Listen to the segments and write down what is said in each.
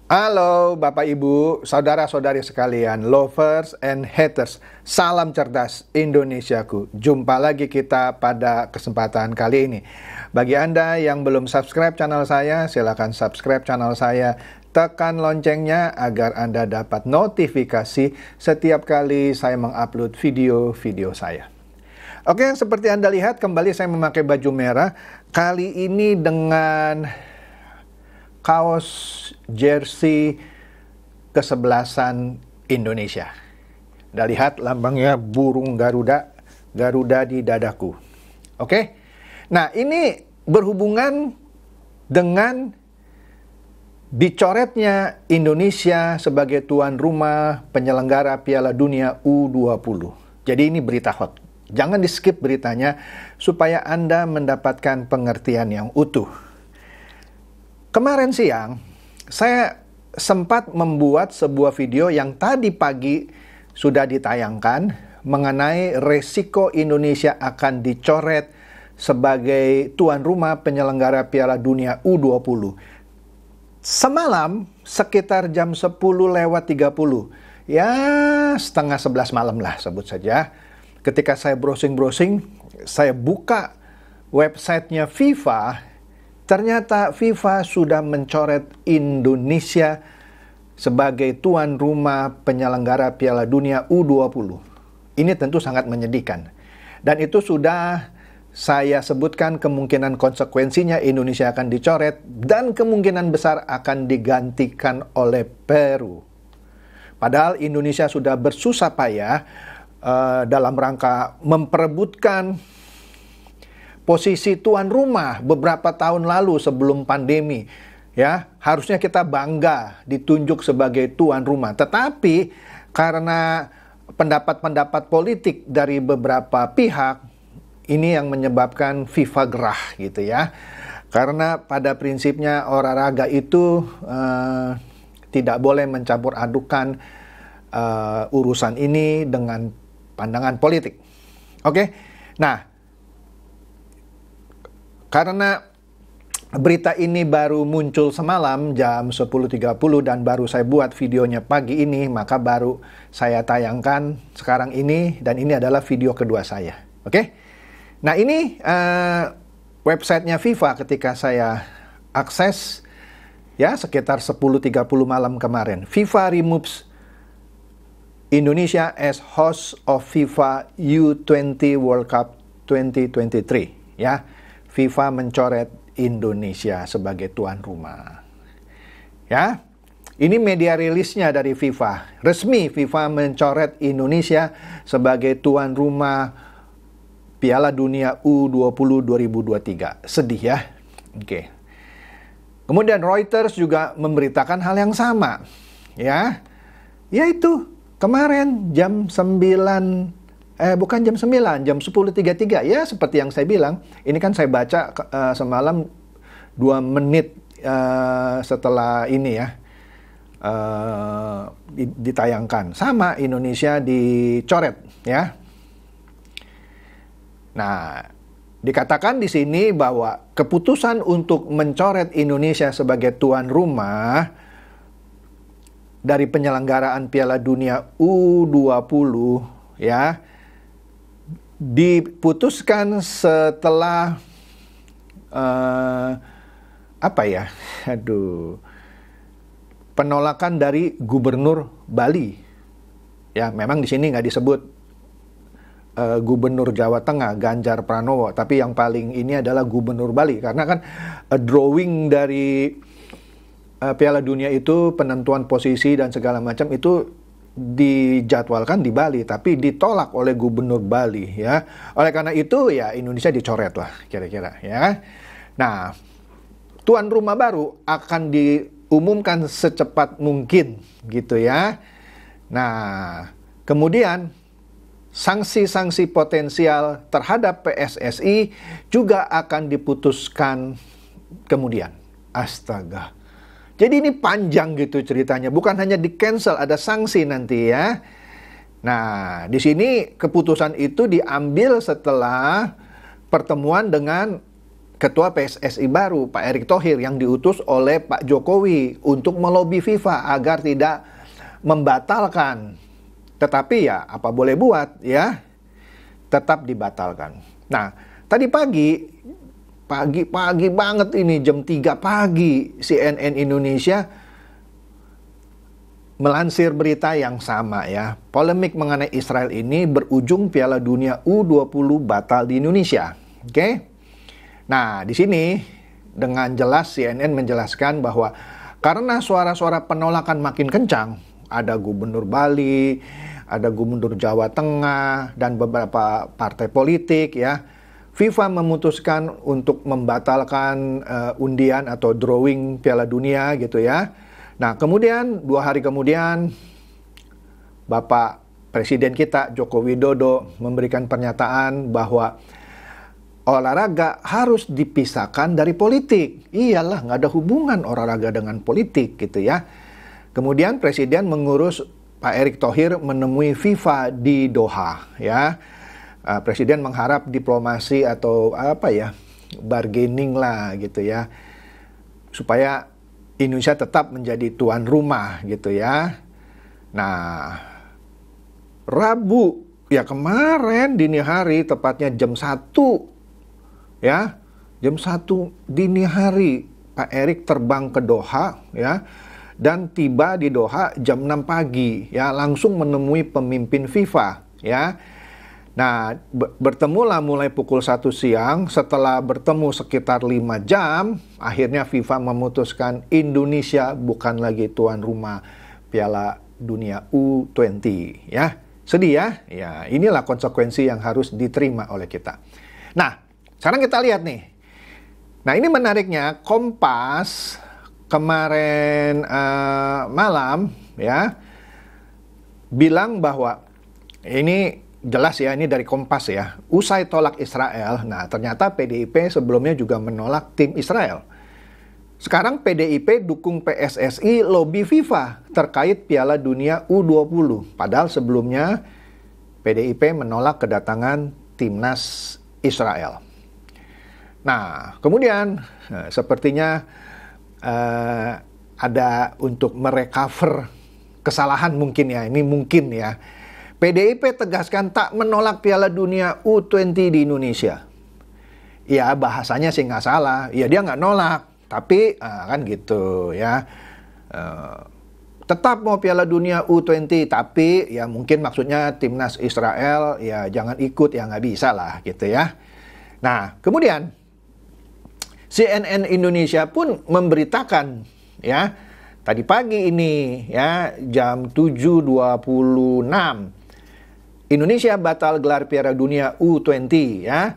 Halo Bapak Ibu, saudara-saudari sekalian, lovers and haters, salam cerdas Indonesiaku. Jumpa lagi kita pada kesempatan kali ini. Bagi Anda yang belum subscribe channel saya, silakan subscribe channel saya. Tekan loncengnya agar Anda dapat notifikasi setiap kali saya mengupload video-video saya. Oke, seperti Anda lihat, kembali saya memakai baju merah. Kali ini dengan kaos jersey kesebelasan Indonesia. Anda lihat lambangnya burung Garuda, Garuda di dadaku. Oke? Nah, ini berhubungan dengan dicoretnya Indonesia sebagai tuan rumah penyelenggara Piala Dunia U20. Jadi ini berita hot. Jangan di-skip beritanya supaya Anda mendapatkan pengertian yang utuh. Kemarin siang, saya sempat membuat sebuah video yang tadi pagi sudah ditayangkan mengenai resiko Indonesia akan dicoret sebagai tuan rumah penyelenggara Piala Dunia U20. Semalam, sekitar jam 10:30, ya setengah 11 malam lah sebut saja. Ketika saya browsing-browsing, saya buka websitenya FIFA. Ternyata FIFA sudah mencoret Indonesia sebagai tuan rumah penyelenggara Piala Dunia U20. Ini tentu sangat menyedihkan. Dan itu sudah saya sebutkan kemungkinan konsekuensinya Indonesia akan dicoret dan kemungkinan besar akan digantikan oleh Peru. Padahal Indonesia sudah bersusah payah dalam rangka memperebutkan posisi tuan rumah beberapa tahun lalu sebelum pandemi. Ya, harusnya kita bangga ditunjuk sebagai tuan rumah. Tetapi karena pendapat-pendapat politik dari beberapa pihak, ini yang menyebabkan FIFA gerah gitu ya. Karena pada prinsipnya olahraga itu tidak boleh mencampur adukan urusan ini dengan pandangan politik. Oke, nah, karena berita ini baru muncul semalam jam 10.30 dan baru saya buat videonya pagi ini, maka baru saya tayangkan sekarang ini, dan ini adalah video kedua saya. Oke? Nah, ini websitenya FIFA ketika saya akses ya sekitar 10.30 malam kemarin. FIFA removes Indonesia as host of FIFA U20 World Cup 2023 ya. FIFA mencoret Indonesia sebagai tuan rumah. Ya, ini media rilisnya dari FIFA. Resmi FIFA mencoret Indonesia sebagai tuan rumah Piala Dunia U20 2023. Sedih ya. Oke. Kemudian Reuters juga memberitakan hal yang sama. Ya, yaitu kemarin jam 9. Bukan jam 9, jam 10.33. Ya, seperti yang saya bilang. Ini kan saya baca semalam 2 menit setelah ini ya. Ditayangkan. Sama, Indonesia dicoret ya. Nah, dikatakan di sini bahwa keputusan untuk mencoret Indonesia sebagai tuan rumah dari penyelenggaraan Piala Dunia U20 ya, diputuskan setelah penolakan dari Gubernur Bali. Ya, memang di sini nggak disebut Gubernur Jawa Tengah Ganjar Pranowo, tapi yang paling ini adalah Gubernur Bali, karena kan drawing dari Piala Dunia itu penentuan posisi dan segala macam itu dijadwalkan di Bali, tapi ditolak oleh Gubernur Bali ya. Oleh karena itu ya Indonesia dicoret lah kira-kira ya. Nah, tuan rumah baru akan diumumkan secepat mungkin gitu ya. Nah, kemudian sanksi-sanksi potensial terhadap PSSI juga akan diputuskan kemudian. Astaga. Jadi ini panjang gitu ceritanya, bukan hanya di-cancel, ada sanksi nanti ya. Nah, di sini keputusan itu diambil setelah pertemuan dengan ketua PSSI baru, Pak Erick Thohir, yang diutus oleh Pak Jokowi untuk melobi FIFA agar tidak membatalkan. Tetapi ya apa boleh buat ya, tetap dibatalkan. Nah, tadi pagi banget ini, jam 3 pagi, CNN Indonesia melansir berita yang sama ya. Polemik mengenai Israel ini berujung Piala Dunia U20 batal di Indonesia. Oke? Nah, di sini dengan jelas CNN menjelaskan bahwa karena suara-suara penolakan makin kencang, ada gubernur Bali, ada gubernur Jawa Tengah, dan beberapa partai politik ya, FIFA memutuskan untuk membatalkan undian atau drawing Piala Dunia gitu ya. Nah, kemudian 2 hari kemudian Bapak Presiden kita Joko Widodo memberikan pernyataan bahwa olahraga harus dipisahkan dari politik. Iyalah, nggak ada hubungan olahraga dengan politik gitu ya. Kemudian Presiden mengurus Pak Erick Thohir menemui FIFA di Doha ya. Presiden mengharap diplomasi atau bargaining lah gitu ya, supaya Indonesia tetap menjadi tuan rumah gitu ya. Nah, Rabu ya kemarin dini hari, tepatnya jam 1 ya, jam 1 dini hari Pak Erick terbang ke Doha ya, dan tiba di Doha jam 6 pagi ya, langsung menemui pemimpin FIFA ya. Nah, bertemulah mulai pukul 1 siang. Setelah bertemu sekitar 5 jam, akhirnya FIFA memutuskan Indonesia bukan lagi tuan rumah Piala Dunia U20 ya. Sedih ya? Ya, inilah konsekuensi yang harus diterima oleh kita. Nah, sekarang kita lihat nih. Nah, ini menariknya, Kompas kemarin malam ya bilang bahwa ini jelas ya, ini dari Kompas ya, usai tolak Israel. Nah, ternyata PDIP sebelumnya juga menolak tim Israel. Sekarang PDIP dukung PSSI lobby FIFA terkait Piala Dunia U20. Padahal sebelumnya PDIP menolak kedatangan timnas Israel. Nah, kemudian sepertinya ada untuk merecover kesalahan mungkin ya, ini mungkin ya. PDIP tegaskan tak menolak Piala Dunia U20 di Indonesia. Ya, bahasanya sih nggak salah. Ya, dia nggak nolak. Tapi, kan gitu ya. Tetap mau Piala Dunia U20. Tapi, ya mungkin maksudnya timnas Israel, ya jangan ikut. Ya nggak bisa lah gitu ya. Nah, kemudian CNN Indonesia pun memberitakan ya, tadi pagi ini ya, jam 7.26. Indonesia batal gelar Piala Dunia U20 ya.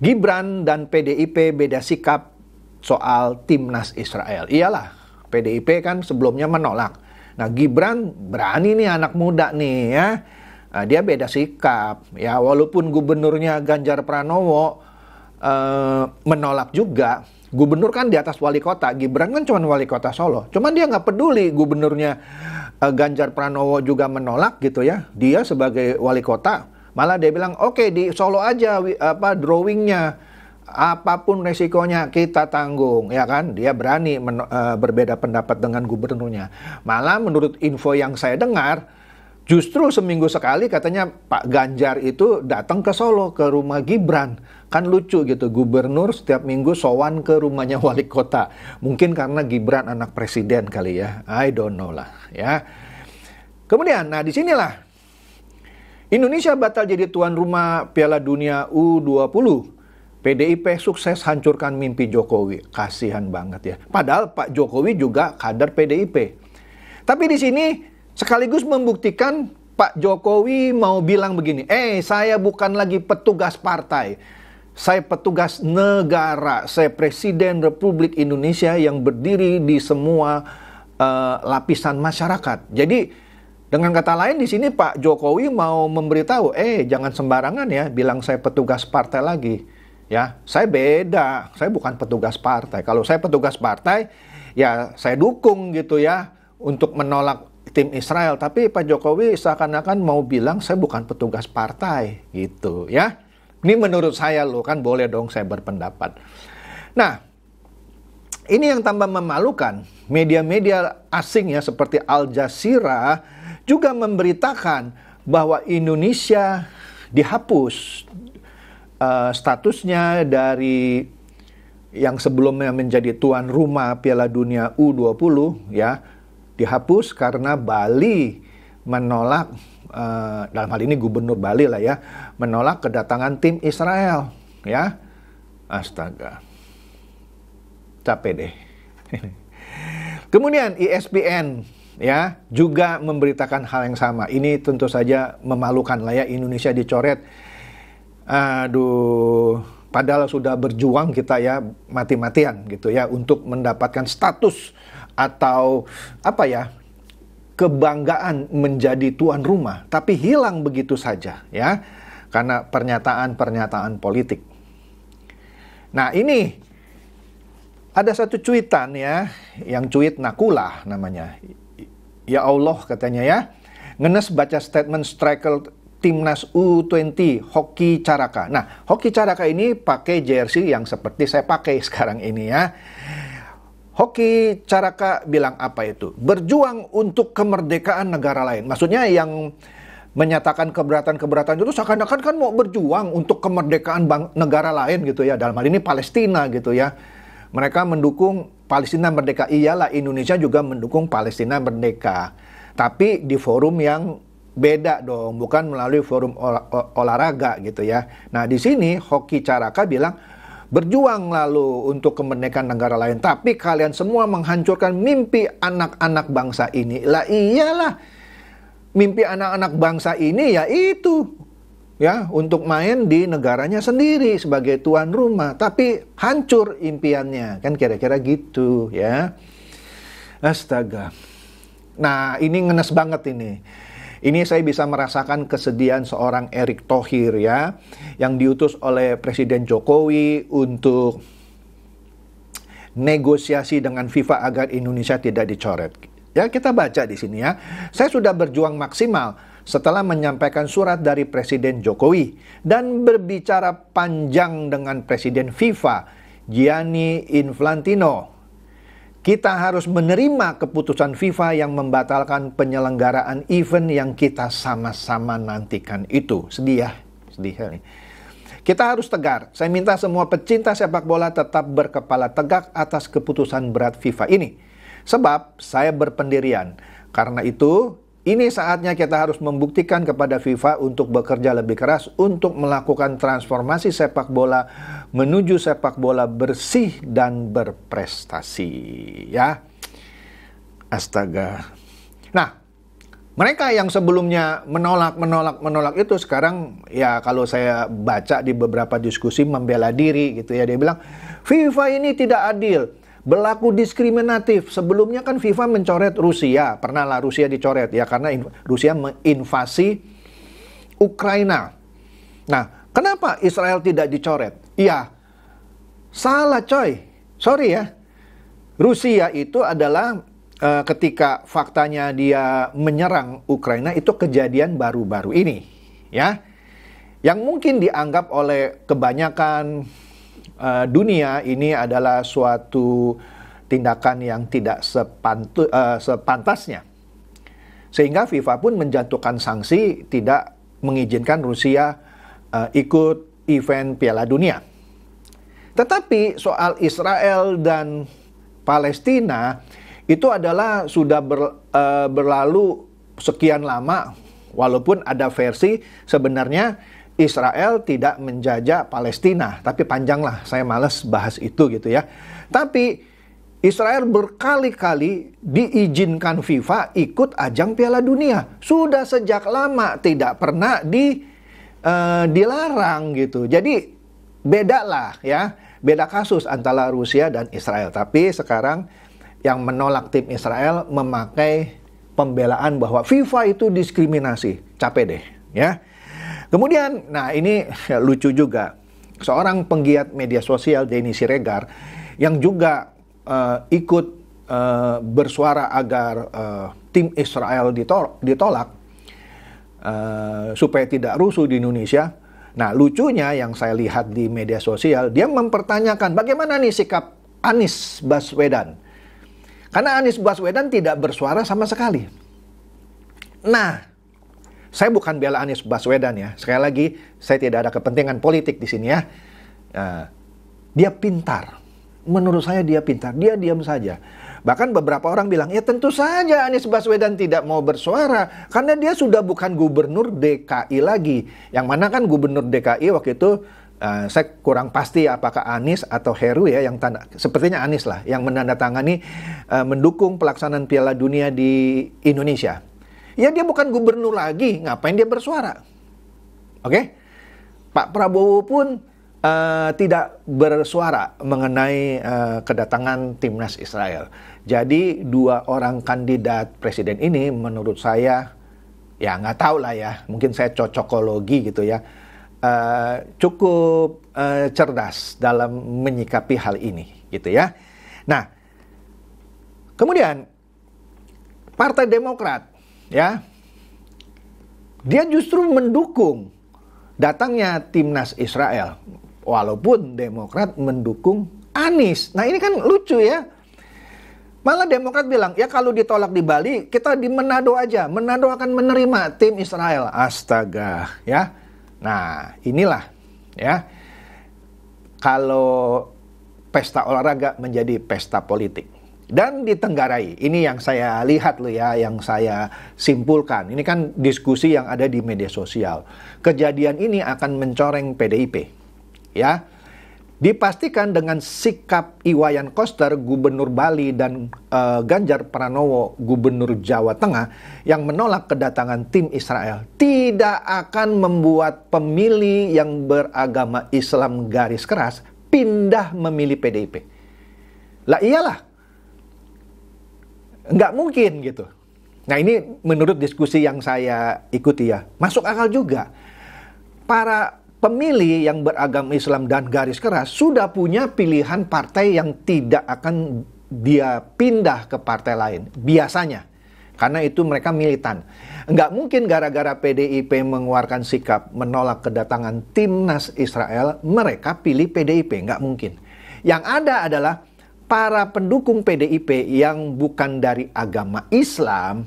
Gibran dan PDIP beda sikap soal timnas Israel. Iyalah, PDIP kan sebelumnya menolak. Nah, Gibran berani nih, anak muda nih ya. Nah, dia beda sikap ya, walaupun gubernurnya Ganjar Pranowo menolak juga. Gubernur kan di atas wali kota, Gibran kan cuma wali kota Solo. Cuman dia nggak peduli gubernurnya Ganjar Pranowo juga menolak gitu ya. Dia sebagai wali kota, malah dia bilang, oke, di Solo aja drawingnya, apapun resikonya kita tanggung, ya kan? Dia berani berbeda pendapat dengan gubernurnya. Malah menurut info yang saya dengar, justru seminggu sekali katanya Pak Ganjar itu datang ke Solo, ke rumah Gibran. Kan lucu gitu, gubernur setiap minggu sowan ke rumahnya wali kota. Mungkin karena Gibran anak presiden kali ya, I don't know lah ya. Kemudian, nah disinilah Indonesia batal jadi tuan rumah Piala Dunia U20. PDIP sukses hancurkan mimpi Jokowi. Kasihan banget ya. Padahal Pak Jokowi juga kader PDIP. Tapi di sini sekaligus membuktikan Pak Jokowi mau bilang begini, saya bukan lagi petugas partai. Saya petugas negara, saya Presiden Republik Indonesia yang berdiri di semua lapisan masyarakat. Jadi dengan kata lain di sini Pak Jokowi mau memberitahu, jangan sembarangan ya bilang saya petugas partai lagi. Ya, saya beda, saya bukan petugas partai. Kalau saya petugas partai, ya saya dukung gitu ya untuk menolak tim Israel. Tapi Pak Jokowi seakan-akan mau bilang saya bukan petugas partai gitu ya. Ini menurut saya loh, kan boleh dong saya berpendapat. Nah, ini yang tambah memalukan. Media-media asing ya seperti Al Jazeera juga memberitakan bahwa Indonesia dihapus statusnya dari yang sebelumnya menjadi tuan rumah Piala Dunia U20 ya, dihapus karena Bali menolak, dalam hal ini Gubernur Bali lah ya, menolak kedatangan tim Israel ya. Astaga, capek deh. Kemudian ESPN ya juga memberitakan hal yang sama. Ini tentu saja memalukan lah ya, Indonesia dicoret. Aduh, padahal sudah berjuang kita ya mati-matian gitu ya untuk mendapatkan status atau apa ya, kebanggaan menjadi tuan rumah, tapi hilang begitu saja ya karena pernyataan-pernyataan politik. Nah, ini ada satu cuitan ya, yang cuit Nakulah namanya. Ya Allah katanya ya, ngenes baca statement striker Timnas U20 Hoki Caraka. Nah, Hoki Caraka ini pakai jersey yang seperti saya pakai sekarang ini ya. Hoki Caraka bilang apa itu? Berjuang untuk kemerdekaan negara lain. Maksudnya yang menyatakan keberatan-keberatan itu seakan-akan kan mau berjuang untuk kemerdekaan negara lain gitu ya. Dalam hal ini Palestina gitu ya. Mereka mendukung Palestina merdeka. Iyalah, Indonesia juga mendukung Palestina merdeka. Tapi di forum yang beda dong, bukan melalui forum olahraga gitu ya. Nah, di sini Hoki Caraka bilang berjuang lalu untuk kemerdekaan negara lain, tapi kalian semua menghancurkan mimpi anak-anak bangsa ini. Lah iyalah, mimpi anak-anak bangsa ini ya itu ya, untuk main di negaranya sendiri sebagai tuan rumah, tapi hancur impiannya, kan kira-kira gitu ya. Astaga. Nah, ini ngenes banget ini. Ini saya bisa merasakan kesedihan seorang Erick Thohir ya, yang diutus oleh Presiden Jokowi untuk negosiasi dengan FIFA agar Indonesia tidak dicoret. Ya, kita baca di sini ya. Saya sudah berjuang maksimal setelah menyampaikan surat dari Presiden Jokowi dan berbicara panjang dengan Presiden FIFA, Gianni Infantino. Kita harus menerima keputusan FIFA yang membatalkan penyelenggaraan event yang kita sama-sama nantikan itu. Sedih ya, sedih. Kita harus tegar. Saya minta semua pecinta sepak bola tetap berkepala tegak atas keputusan berat FIFA ini. Sebab saya berpendirian. Karena itu, ini saatnya kita harus membuktikan kepada FIFA untuk bekerja lebih keras untuk melakukan transformasi sepak bola menuju sepak bola bersih dan berprestasi. Ya, astaga. Nah, mereka yang sebelumnya menolak itu sekarang ya kalau saya baca di beberapa diskusi membela diri gitu ya. Dia bilang FIFA ini tidak adil, berlaku diskriminatif. Sebelumnya kan FIFA mencoret Rusia, pernah lah Rusia dicoret ya karena Rusia menginvasi Ukraina. Nah, kenapa Israel tidak dicoret? Iya, salah coy, sorry ya. Rusia itu adalah ketika faktanya dia menyerang Ukraina itu kejadian baru-baru ini ya, yang mungkin dianggap oleh kebanyakan dunia ini adalah suatu tindakan yang tidak sepantasnya, sehingga FIFA pun menjatuhkan sanksi tidak mengizinkan Rusia ikut event Piala Dunia. Tetapi soal Israel dan Palestina itu adalah sudah berlalu sekian lama, walaupun ada versi sebenarnya Israel tidak menjajah Palestina, tapi panjang lah, saya malas bahas itu gitu ya. Tapi Israel berkali-kali diizinkan FIFA ikut ajang Piala Dunia. Sudah sejak lama, tidak pernah dilarang gitu. Jadi beda lah ya, beda kasus antara Rusia dan Israel. Tapi sekarang yang menolak tim Israel memakai pembelaan bahwa FIFA itu diskriminasi. Capek deh ya. Kemudian, nah ini lucu juga. Seorang penggiat media sosial, Denny Siregar, yang juga ikut bersuara agar tim Israel ditolak supaya tidak rusuh di Indonesia. Nah, lucunya yang saya lihat di media sosial, dia mempertanyakan bagaimana nih sikap Anies Baswedan. Karena Anies Baswedan tidak bersuara sama sekali. Nah, saya bukan bela Anies Baswedan ya. Sekali lagi, saya tidak ada kepentingan politik di sini ya. Dia pintar. Menurut saya dia pintar. Dia diam saja. Bahkan beberapa orang bilang, ya tentu saja Anies Baswedan tidak mau bersuara. Karena dia sudah bukan gubernur DKI lagi. Yang mana kan gubernur DKI waktu itu, saya kurang pasti apakah Anies atau Heru ya, sepertinya Anies lah, yang menandatangani mendukung pelaksanaan Piala Dunia di Indonesia. Ya dia bukan gubernur lagi, ngapain dia bersuara? Oke? Pak Prabowo pun tidak bersuara mengenai kedatangan timnas Israel. Jadi dua orang kandidat presiden ini menurut saya, ya nggak tahu lah ya, mungkin saya cocokologi gitu ya, cukup cerdas dalam menyikapi hal ini gitu ya. Nah, kemudian Partai Demokrat ya, dia justru mendukung datangnya timnas Israel, walaupun Demokrat mendukung Anies. Nah ini kan lucu ya. Malah Demokrat bilang, ya kalau ditolak di Bali, kita di Manado aja. Manado akan menerima tim Israel. Astaga, ya. Nah, inilah ya. Kalau pesta olahraga menjadi pesta politik. Dan ditenggarai, ini yang saya lihat loh ya, yang saya simpulkan. Ini kan diskusi yang ada di media sosial. Kejadian ini akan mencoreng PDIP. Ya. Dipastikan dengan sikap Iwayan Koster, Gubernur Bali, dan Ganjar Pranowo, Gubernur Jawa Tengah, yang menolak kedatangan tim Israel, tidak akan membuat pemilih yang beragama Islam garis keras pindah memilih PDIP. Lah iyalah, nggak mungkin gitu. Nah ini menurut diskusi yang saya ikuti ya, masuk akal juga. Para pemilih yang beragama Islam dan garis keras sudah punya pilihan partai yang tidak akan dia pindah ke partai lain. Biasanya. Karena itu mereka militan. Nggak mungkin gara-gara PDIP mengeluarkan sikap menolak kedatangan timnas Israel, mereka pilih PDIP. Nggak mungkin. Yang ada adalah para pendukung PDIP yang bukan dari agama Islam,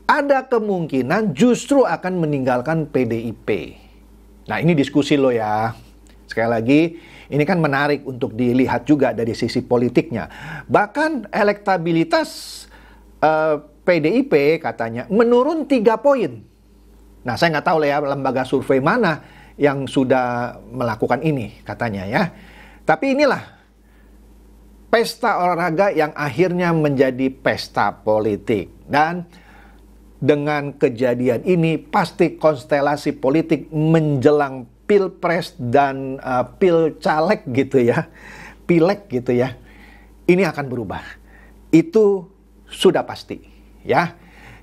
ada kemungkinan justru akan meninggalkan PDIP. Nah ini diskusi lo ya. Sekali lagi, ini kan menarik untuk dilihat juga dari sisi politiknya. Bahkan elektabilitas PDIP katanya menurun 3 poin. Nah saya nggak tahu lah ya lembaga survei mana yang sudah melakukan ini katanya ya. Tapi inilah pesta olahraga yang akhirnya menjadi pesta politik. Dan dengan kejadian ini pasti konstelasi politik menjelang pilpres dan pilcaleg gitu ya, pileg gitu ya, ini akan berubah. Itu sudah pasti ya.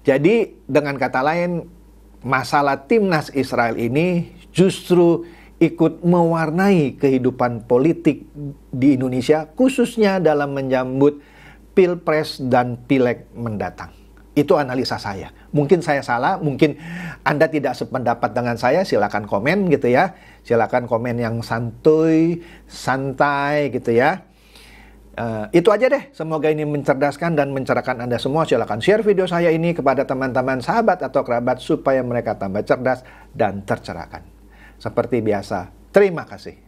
Jadi dengan kata lain, masalah timnas Israel ini justru ikut mewarnai kehidupan politik di Indonesia, khususnya dalam menyambut pilpres dan pileg mendatang. Itu analisa saya. Mungkin saya salah, mungkin Anda tidak sependapat dengan saya, silakan komen gitu ya. Silakan komen yang santuy, santai gitu ya. Itu aja deh, semoga ini mencerdaskan dan mencerahkan Anda semua. Silakan share video saya ini kepada teman-teman, sahabat atau kerabat supaya mereka tambah cerdas dan tercerahkan. Seperti biasa, terima kasih.